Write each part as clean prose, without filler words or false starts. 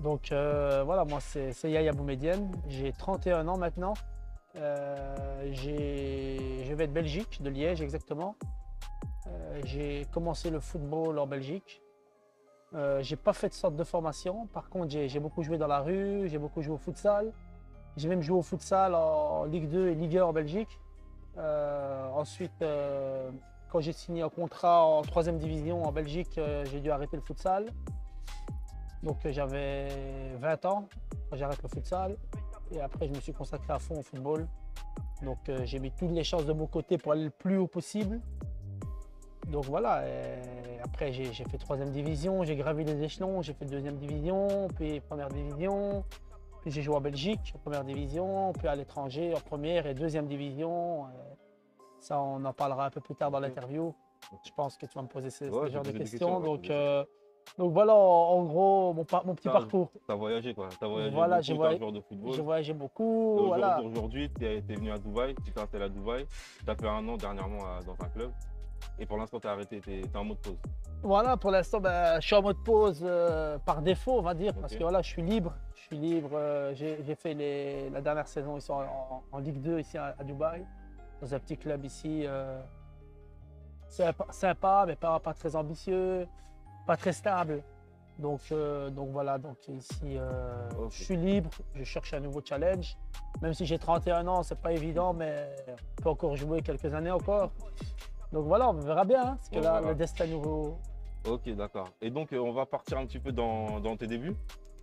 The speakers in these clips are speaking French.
Donc voilà, moi c'est Yaya Boumedienne, j'ai 31 ans maintenant. Je vais de Belgique, de Liège exactement. J'ai commencé le football en Belgique. J'ai pas fait de sorte de formation, par contre j'ai beaucoup joué dans la rue, j'ai beaucoup joué au futsal. J'ai même joué au futsal en Ligue 2 et Ligue 1 en Belgique. Ensuite, quand j'ai signé un contrat en 3e division en Belgique, j'ai dû arrêter le futsal. Donc j'avais 20 ans quand j'arrête le futsal. Et après, je me suis consacré à fond au football. Donc j'ai mis toutes les chances de mon côté pour aller le plus haut possible. Donc voilà, et après j'ai fait 3e division, j'ai gravi les échelons, j'ai fait 2e division, puis 1re division, puis j'ai joué en Belgique en 1re division, puis à l'étranger en 1re et 2e division. Ça, on en parlera un peu plus tard dans l'interview. Je pense que tu vas me poser ce Ouais, genre de des questions. ouais, Donc voilà, en gros, mon petit parcours. Tu as voyagé quoi. Tu as voyagé Voilà, beaucoup, tu es un joueur de football. j'ai voyagé Et beaucoup. Voilà. aujourd'hui, tu es venu à Dubaï, tu t'es installé à Dubaï. Tu as fait un an dernièrement dans un club. Et pour l'instant, tu as arrêté, tu es en mode pause. Voilà, pour l'instant, je suis en mode pause par défaut, on va dire, parce que voilà, je suis libre. Je suis libre. J'ai fait la dernière saison ici en Ligue 2 ici à Dubaï, dans un petit club ici. Sympa, mais pas très ambitieux, pas très stable. Donc voilà, donc ici, je suis libre, je cherche un nouveau challenge. Même si j'ai 31 ans, c'est pas évident, mais on peut encore jouer quelques années encore. Donc voilà, on verra bien, hein, parce que là, voilà. le destin nouveau. Ok, d'accord. Et donc, on va partir un petit peu dans tes débuts.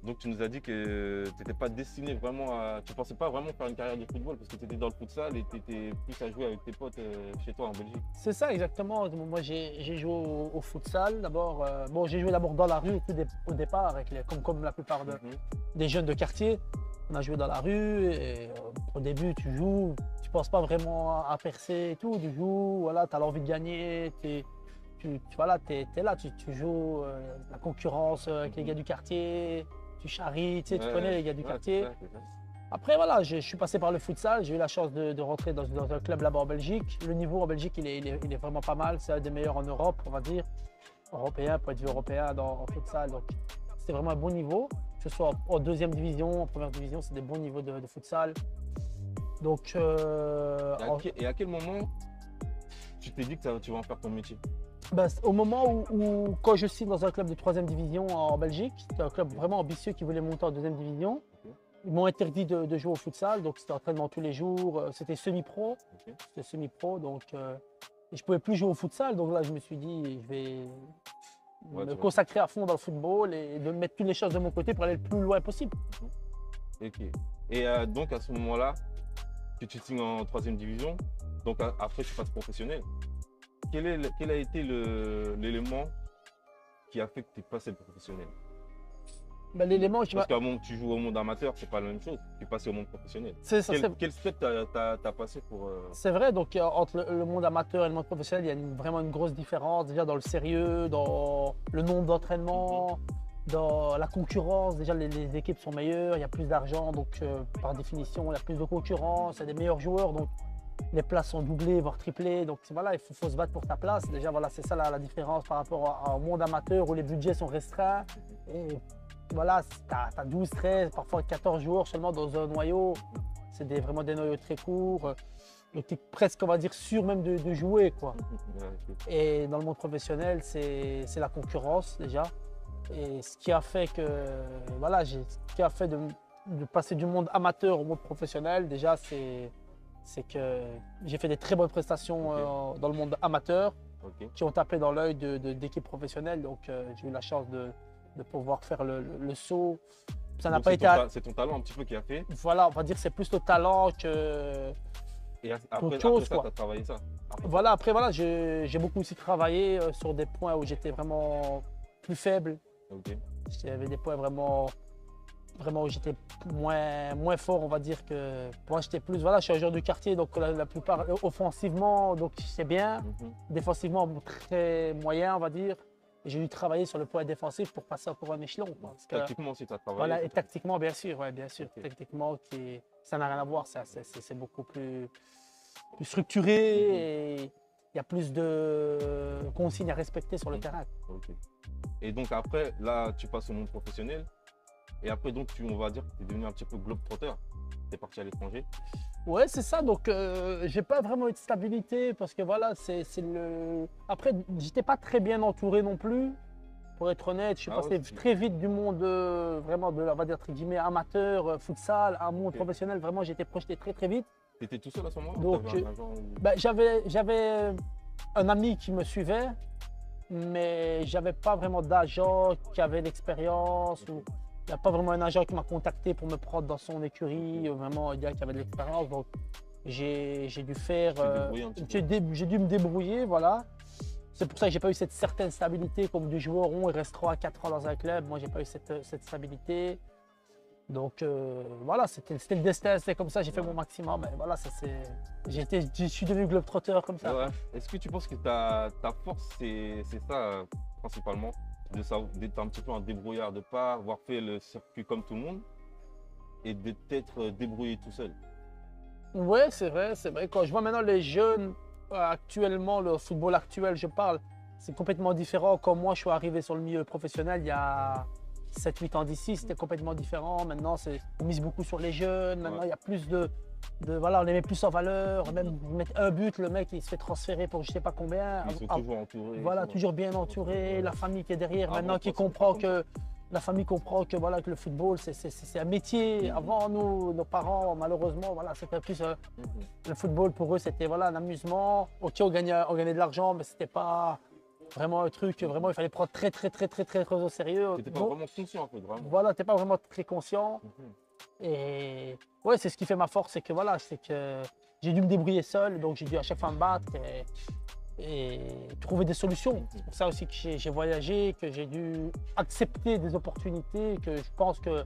Donc, tu nous as dit que tu n'étais pas destiné vraiment à. Tu pensais pas vraiment faire une carrière de football parce que tu étais dans le futsal et tu étais plus à jouer avec tes potes chez toi en Belgique. C'est ça, exactement. Moi, j'ai joué au futsal d'abord. Bon, j'ai joué d'abord dans la rue au départ, comme la plupart des jeunes de quartier. On a joué dans la rue et au début, tu joues, tu ne penses pas vraiment à percer et tout. Tu joues, voilà, tu as l'envie de gagner. Voilà, tu es là, tu joues la concurrence avec les gars du quartier, tu charries, tu connais les gars du quartier. C'est ça. Après, voilà, je suis passé par le futsal, j'ai eu la chance de rentrer dans un club là-bas en Belgique. Le niveau en Belgique, il est vraiment pas mal, c'est un des meilleurs en Europe, on va dire. Européen, point de vue européen en futsal. Donc, c'était vraiment un bon niveau, que ce soit en 2e division, en 1re division, c'est des bons niveaux de futsal. Donc, Et à quel moment tu t'es dit que tu vas en faire ton métier? Au moment où, quand je signe dans un club de 3e division en Belgique, c'était un club vraiment ambitieux qui voulait monter en 2e division. Ils m'ont interdit de jouer au futsal, donc c'était entraînement tous les jours. C'était semi-pro. C'était semi-pro, donc et je ne pouvais plus jouer au futsal. Donc là, je me suis dit, je vais me consacrer à fond dans le football et de mettre toutes les choses de mon côté pour aller le plus loin possible. Ok. Et donc à ce moment-là, que tu signes en 3e division, donc après tu passes professionnel. Quel a été l'élément qui a fait que tu es passé professionnel? L'élément, Parce qu'à un moment que tu joues au monde amateur, c'est pas la même chose. Tu passes au monde professionnel. Quel step t'as passé pour… C'est vrai, donc entre le monde amateur et le monde professionnel, il y a vraiment une grosse différence. Déjà dans le sérieux, dans le nombre d'entraînements, dans la concurrence. Déjà, les équipes sont meilleures, il y a plus d'argent, donc par définition, il y a plus de concurrence, il y a des meilleurs joueurs. Donc les places sont doublées, voire triplées. Donc voilà, il faut se battre pour ta place. Déjà, voilà, c'est ça la différence par rapport au monde amateur où les budgets sont restreints. Et voilà, tu as 12, 13, parfois 14 joueurs seulement dans un noyau. C'est vraiment des noyaux très courts. Donc tu es presque, on va dire, sûr même de jouer, quoi. Et dans le monde professionnel, c'est la concurrence déjà. Et ce qui a fait que, voilà, ce qui a fait de passer du monde amateur au monde professionnel, déjà, c'est que j'ai fait des très bonnes prestations dans le monde amateur qui ont tapé dans l'œil d'équipes professionnelles. Donc j'ai eu la chance de pouvoir faire le saut. Ça n'a pas été. C'est ton talent un petit peu qui a fait. Voilà, on va dire que c'est plus le talent que. Et après ça, tu as travaillé ça. Après, voilà, j'ai beaucoup aussi travaillé sur des points où j'étais vraiment plus faible. J'avais des points vraiment où j'étais moins fort, on va dire que moi j'étais plus, voilà, je suis un joueur du quartier, donc la plupart offensivement, donc c'est bien, défensivement très moyen, on va dire. J'ai dû travailler sur le point défensif pour passer encore un échelon. Tactiquement aussi, tu as travaillé. Voilà, et tactiquement, bien sûr, bien sûr. Tactiquement, ça n'a rien à voir, c'est beaucoup plus structuré et il y a plus de consignes à respecter sur le terrain. Et donc après, là, tu passes au monde professionnel. Et après, donc, on va dire que tu es devenu un petit peu globe-trotter. Tu es parti à l'étranger. Ouais, c'est ça. Donc, j'ai pas vraiment eu de stabilité parce que voilà, c'est le. Après, j'étais pas très bien entouré non plus. Pour être honnête, je suis Ah ouais, passé très vite du monde vraiment de, on va dire, entre guillemets, amateur, futsal, à un monde Ok. professionnel. Vraiment, j'ai été projeté très très vite. Tu étais tout seul à ce moment-là? Donc, Ou t'avais un agent ou- Ben, j'avais un ami qui me suivait, mais j'avais pas vraiment d'agent qui avait l'expérience. Ou il n'y a pas vraiment un agent qui m'a contacté pour me prendre dans son écurie, vraiment un gars qui avait de l'expérience. Donc j'ai dû faire. Tu t'es débrouillé un petit peu. J'ai dû me débrouiller, voilà. C'est pour ça que j'ai pas eu cette certaine stabilité comme des joueurs ont, ils restent 3 à 4 ans dans un club. Moi, j'ai pas eu cette stabilité. Donc voilà, c'était le destin, c'était comme ça, j'ai fait mon maximum. Mais voilà, je suis devenu globetrotter comme ça. Ouais. Est-ce que tu penses que ta force, c'est ça principalement, d'être un petit peu un débrouillard, de ne pas avoir fait le circuit comme tout le monde et de t'être débrouillé tout seul? Ouais, c'est vrai, c'est vrai. Quand je vois maintenant les jeunes, actuellement, le football actuel, je parle, c'est complètement différent. Quand moi, je suis arrivé sur le milieu professionnel il y a 7-8 ans d'ici, c'était complètement différent. Maintenant, on mise beaucoup sur les jeunes. Maintenant, Ouais. il y a plus voilà, on les met plus en valeur. Même mettre un but, le mec, il se fait transférer pour je sais pas combien. Ils sont toujours entourés. Voilà, ils sont- toujours bien entouré, la famille qui est derrière, Avant, maintenant toi, qui c'était comprend pas que la famille comprend que, voilà, que le football, c'est un métier. Avant, nous, nos parents, malheureusement, voilà, c'était plus Mhm. le football pour eux, c'était voilà, un amusement. Ok, on gagnait de l'argent, mais c'était pas vraiment un truc. Vraiment, il fallait prendre très au sérieux. T'étais pas Donc, vraiment conscient en fait, vraiment. voilà, t'es pas vraiment très conscient. Mhm. Et ouais, c'est ce qui fait ma force, c'est que voilà, c'est que j'ai dû me débrouiller seul, donc j'ai dû à chaque fois me battre et trouver des solutions. C'est pour ça aussi que j'ai voyagé, que j'ai dû accepter des opportunités que je pense que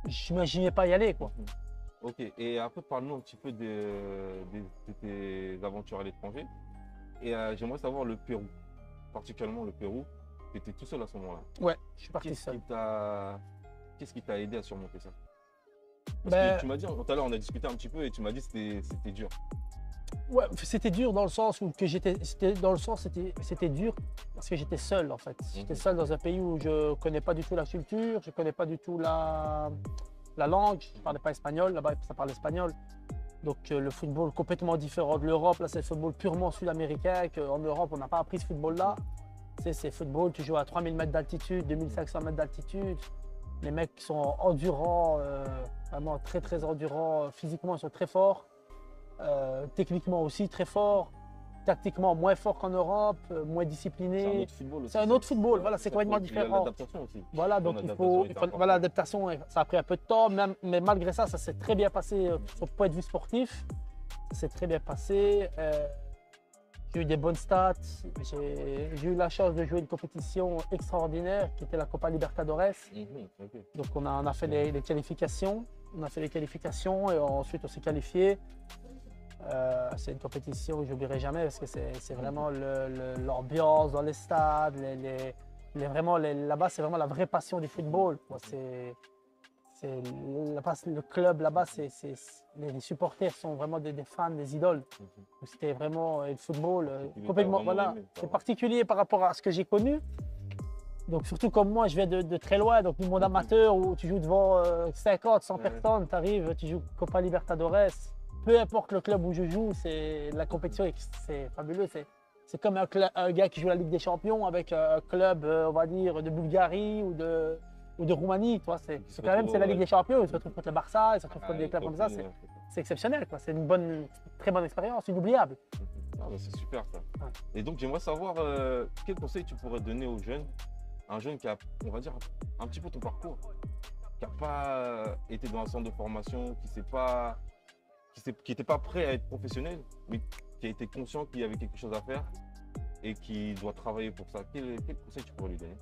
j'imaginais pas y aller, quoi. Mhm. Ok, et après, parle-nous un petit peu de tes aventures à l'étranger. Et j'aimerais savoir le Pérou, particulièrement le Pérou. Tu étais tout seul à ce moment-là. Ouais, je suis parti Qu'est-ce seul. qu'est-ce qui t'a aidé à surmonter ça? Parce Ben, que tu m'as dit, tout à l'heure, on a discuté un petit peu et tu m'as dit que c'était dur. ouais, c'était dur dans le sens où c'était dur parce que j'étais seul en fait. J'étais seul dans un pays où je connais pas du tout la culture, je connais pas du tout la langue, je parlais pas espagnol, là-bas ça parle espagnol. Donc le football complètement différent de l'Europe, là c'est le football purement sud-américain, qu'en Europe on n'a pas appris ce football-là. Tu sais, c'est football, tu joues à 3000 mètres d'altitude, 2500 mètres d'altitude. Les mecs qui sont endurants, vraiment très endurants, physiquement ils sont très forts. Techniquement aussi très fort, tactiquement moins fort qu'en Europe, moins C'est un discipliné. autre football aussi. C'est un autre football, voilà, c'est Ça complètement faut- il y a différent. l'adaptation aussi. Voilà, donc L'adaptation était importante. voilà, l'adaptation, ça a pris un peu de temps, mais malgré ça, ça s'est très bien passé sur le point de vue sportif. Ça s'est très bien passé. J'ai eu des bonnes stats. J'ai eu la chance de jouer une compétition extraordinaire qui était la Copa Libertadores. Ok. Donc on a fait les qualifications. On a fait les qualifications et ensuite on s'est qualifié. C'est une compétition que je n'oublierai jamais parce que c'est vraiment l'ambiance dans les stades. Là-bas, c'est vraiment la vraie passion du football, quoi. Le club là-bas, les supporters sont vraiment des fans, des idoles. Donc, c'était vraiment le football Tu l'as complètement. vraiment Voilà, aimé, c'est vraiment. particulier par rapport à ce que j'ai connu. Donc surtout comme moi, je viens de très loin, donc du monde amateur où tu joues devant 50, 100 Ouais. personnes, tu arrives, tu joues Copa Libertadores. Peu importe le club où je joue, la compétition, c'est fabuleux. C'est comme un gars qui joue la Ligue des Champions avec un club, on va dire, de Bulgarie ou de Roumanie. Toi, c'est quand même c'est la Ligue des Champions. Ils se retrouvent contre le Barça, ils se retrouvent contre des clubs comme ça. C'est exceptionnel, quoi. C'est une très bonne expérience, inoubliable. Ah, bah, c'est super ça. Ouais. Et donc j'aimerais savoir quel conseil tu pourrais donner aux jeunes, un jeune qui a, on va dire, un petit peu ton parcours, qui n'a pas été dans un centre de formation, qui n'était pas prêt à être professionnel, mais qui a été conscient qu'il y avait quelque chose à faire et qui doit travailler pour ça. Quel conseil tu pourrais lui donner?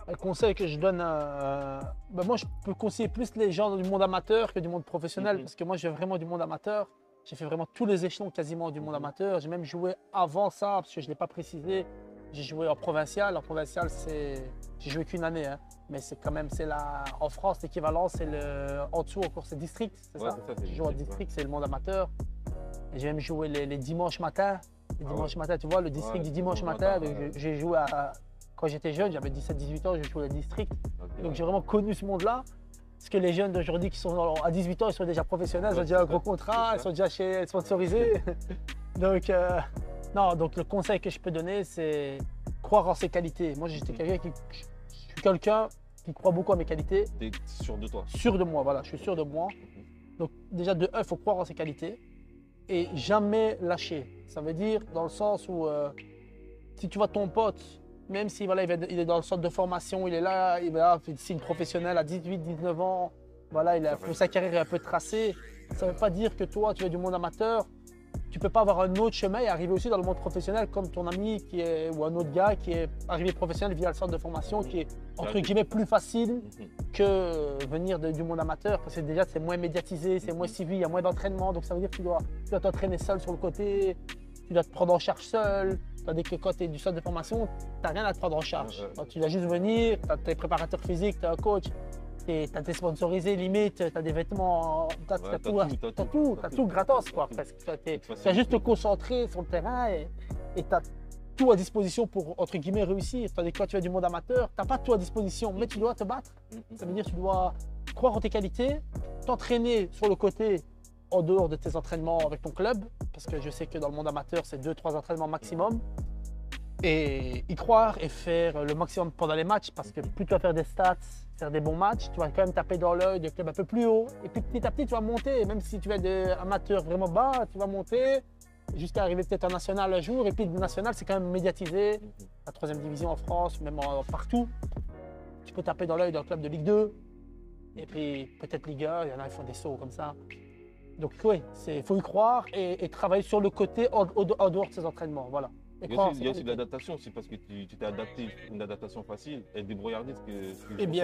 Le conseil que je donne, moi je peux conseiller plus les gens du monde amateur que du monde professionnel, parce que moi je viens vraiment du monde amateur. J'ai fait vraiment tous les échelons quasiment du monde amateur. J'ai même joué avant ça, parce que je ne l'ai pas précisé. J'ai joué en provincial. En provincial, j'ai joué qu'une année, hein. Mais c'est quand même, en France, l'équivalent, c'est en dessous encore, c'est district, c'est Ouais, ça? c'est ça, c'est Je joue en district, district, c'est le monde amateur. Et j'ai même joué les dimanches matins. Les Ah dimanches matins, tu vois, le district Ouais, du dimanche dimanche matin. matin, Donc ouais. j'ai joué quand j'étais jeune, j'avais 17-18 ans, j'ai joué au district. Ok, Donc ouais. j'ai vraiment connu ce monde-là. Parce que les jeunes d'aujourd'hui qui sont à 18 ans, ils sont déjà professionnels, ils ont déjà un gros contrat, ils sont déjà sponsorisés. Donc, non, donc le conseil que je peux donner, c'est croire en ses qualités. Moi, je suis quelqu'un qui croit beaucoup à mes qualités. T'es sûr de toi? Sûr de moi, voilà, je suis sûr de moi. Donc déjà, de un, il faut croire en ses qualités et jamais lâcher. Ça veut dire dans le sens où si tu vois ton pote, même si voilà, il est dans le centre de formation, il est là, il signe professionnel à 18, 19 ans, voilà, sa carrière est un peu tracée. Ça ne veut pas dire que toi, tu es du monde amateur, tu ne peux pas avoir un autre chemin et arriver aussi dans le monde professionnel comme ton ami ou un autre gars qui est arrivé professionnel via le centre de formation, qui est entre guillemets plus facile que venir du monde amateur parce que déjà c'est moins médiatisé, c'est moins suivi, il y a moins d'entraînement, donc ça veut dire que tu dois t'entraîner seul sur le côté, tu dois te prendre en charge seul. Tandis que quand tu es du centre de formation, tu n'as rien à te prendre en charge. Tu dois juste venir, tu as tes préparateurs physiques, tu as un coach, tu as tes sponsorisés limite, tu as des vêtements, tu as tout gratos quoi, presque. Tu as juste te concentrer sur le terrain et tu as tout à disposition pour, entre guillemets, réussir. Tandis que quand tu es du monde amateur, tu n'as pas tout à disposition, mais tu dois te battre. Ça veut dire que tu dois croire en tes qualités, t'entraîner sur le côté en dehors de tes entraînements avec ton club, parce que je sais que dans le monde amateur, c'est 2-3 entraînements maximum. Et y croire et faire le maximum pendant les matchs, parce que plus tu vas faire des stats, faire des bons matchs, tu vas quand même taper dans l'œil de club un peu plus haut. Et puis petit à petit, tu vas monter, même si tu es des amateurs vraiment bas, tu vas monter jusqu'à arriver peut-être en national un jour. Et puis le national, c'est quand même médiatisé, la 3e division en France, même partout. Tu peux taper dans l'œil d'un club de Ligue 2, et puis peut-être Ligue 1, il y en a qui font des sauts comme ça. Donc oui, il faut y croire et travailler sur le côté en dehors de ses entraînements. Voilà. Il y a aussi de l'adaptation, c'est parce que tu t'es adapté, une adaptation facile, et débrouillardise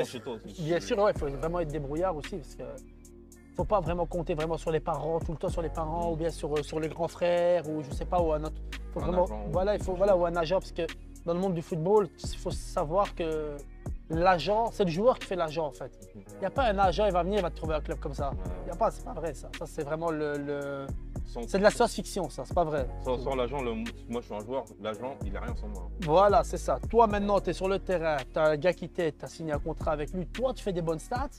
chez toi aussi. Bien sûr, il faut vraiment être débrouillard aussi, parce que faut pas vraiment compter vraiment sur les parents, tout le temps sur les parents, ou bien sur les grands frères, ou je sais pas, ou un autre. Faut vraiment, agent, ou un agent, parce que dans le monde du football, il faut savoir que l'agent, c'est le joueur qui fait l'agent en fait. Il n'y a pas un agent, il va venir, il va te trouver un club comme ça. Il y a pas, c'est pas vrai ça. Ça c'est vraiment c'est de la science-fiction ça, c'est pas vrai. Sans l'agent, moi je suis un joueur, l'agent il n'a rien sans moi. Voilà, c'est ça. Toi maintenant, tu es sur le terrain, tu as un gars qui t'aide, tu as signé un contrat avec lui, toi tu fais des bonnes stats.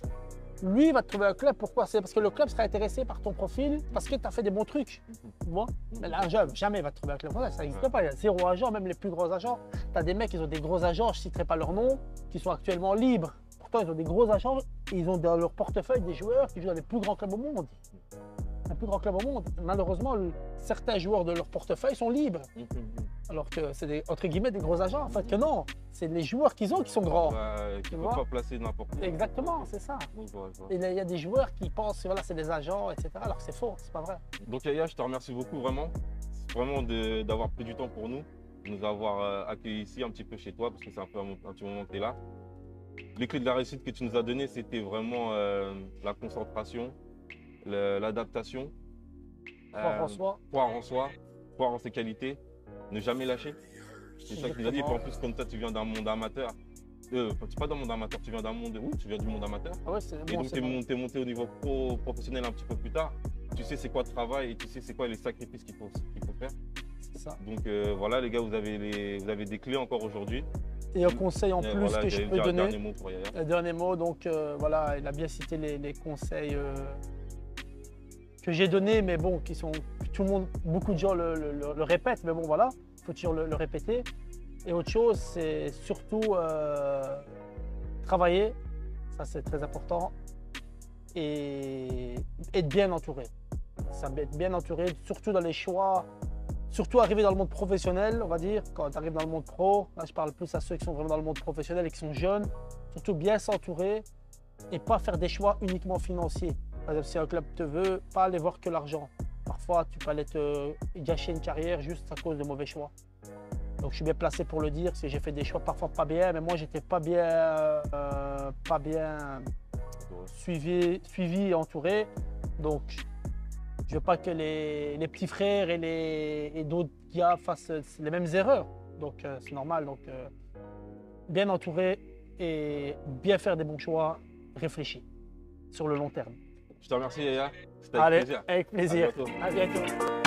Lui, il va te trouver un club. Pourquoi? C'est parce que le club sera intéressé par ton profil, parce que tu as fait des bons trucs. Tu vois? Mais l'agent, jamais il va te trouver un club. Voilà, ça n'existe pas. Il y a 0 agent, même les plus gros agents. Tu as des mecs, ils ont des gros agents, je ne citerai pas leur nom, qui sont actuellement libres. Pourtant, ils ont des gros agents et ils ont dans leur portefeuille des joueurs qui jouent dans les plus grands clubs au monde. Un plus grand club au monde. Malheureusement, certains joueurs de leur portefeuille sont libres. Alors que c'est entre guillemets des gros agents. En fait, que non, c'est les joueurs qu'ils ont qui sont grands. Qui ne peuvent pas placer n'importe où. Exactement, c'est ça. Et il y a des joueurs qui pensent que voilà, c'est des agents, etc. Alors que c'est faux, c'est pas vrai. Donc Yaya, je te remercie beaucoup vraiment. Vraiment d'avoir pris du temps pour nous, de nous avoir accueillis ici un petit peu chez toi, parce que c'est un petit moment que tu es là. Les clés de la réussite que tu nous as données, c'était vraiment la concentration, l'adaptation, croire en soi, croire en ses qualités, ne jamais lâcher. C'est ça que tu nous as dit. Et puis en plus, comme toi, tu viens d'un monde amateur. Tu n'es pas dans le monde amateur, tu viens d'un monde. Oui, tu viens du monde amateur. Ah ouais, et donc, tu es monté au niveau professionnel un petit peu plus tard. Tu sais c'est quoi le travail et tu sais c'est quoi les sacrifices qu'il faut faire. C'est ça. Donc voilà, les gars, vous avez des clés encore aujourd'hui. Et un conseil en plus voilà, que je peux donner. Dernier mot pour Yaya. Le dernier mot, donc voilà, il a bien cité les conseils que j'ai donnés, mais bon, tout le monde, beaucoup de gens le répètent, mais bon voilà, il faut toujours le répéter. Et autre chose, c'est surtout travailler, ça c'est très important, et être bien entouré. Ça être bien entouré, surtout dans les choix, surtout arriver dans le monde professionnel, on va dire, quand tu arrives dans le monde pro, là je parle plus à ceux qui sont vraiment dans le monde professionnel et qui sont jeunes, surtout bien s'entourer et pas faire des choix uniquement financiers. Par exemple, si un club te veut, pas aller voir que l'argent. Parfois, tu peux aller te gâcher une carrière juste à cause de mauvais choix. Donc, je suis bien placé pour le dire, parce que j'ai fait des choix parfois pas bien, mais moi, j'étais pas bien suivi et entouré. Donc, je veux pas que les petits frères et d'autres gars fassent les mêmes erreurs. Donc, c'est normal. Donc, bien entouré et bien faire des bons choix réfléchis sur le long terme. Je te remercie Yaya, c'était avec plaisir. Avec plaisir. À bientôt.